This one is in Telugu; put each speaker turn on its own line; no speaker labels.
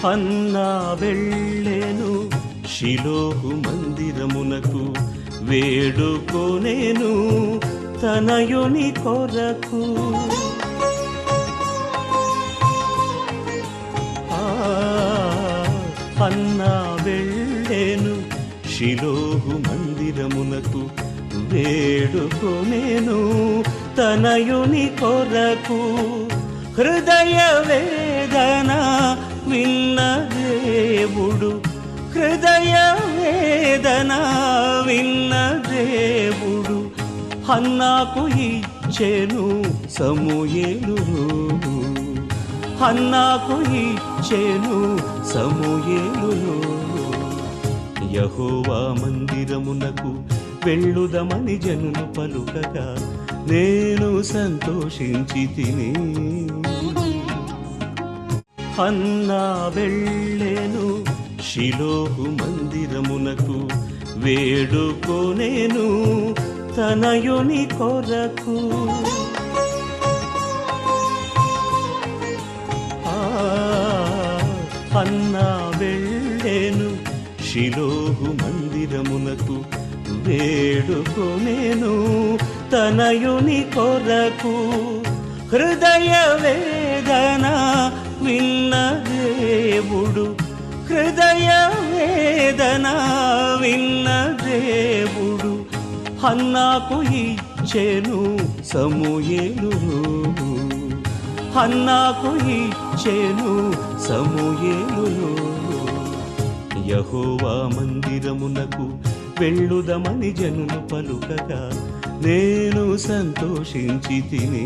హన్నా వెళ్ళెను షిలోహు మందిరమునకు, వేడుకొనెను తనయుని కొరకు. హన్నా వెళ్ళెను షిలోహు మందిరమునకు, వేడుకొనెను తనయుని కొరకు. హృదయ వేదన విన్న దేవుడు, హృదయ వేదన విన్న దేవుడు, హన్నాకు ఇచ్చెను సమూయేలును, హన్నాకు ఇచ్చెను సమూయేలును. యెహోవా మందిరమునకు వెళ్ళుదమని జనులు పలుకగా, నేను సంతోషించితిని. హన్నా వెళ్ళెను షిలోహు మందిరమునకు, వేడుకొనెను తనయుని కొరకు. హన్నా వెళ్ళెను షిలోహు మందిరమునకు, వేడుకొనెను తనయుని కొరకు. హృదయ వేదన విన్న దేవుడు, హృదయ వేదన విన్న దేవుడు, హన్నాకు ఇచ్చెను సమూయేలును, హన్నాకు ఇచ్చెను సమూయేలును. యెహోవా మందిరమునకు వెళ్ళుదమని జనులు పలుకగా, నేను సంతోషించితిని.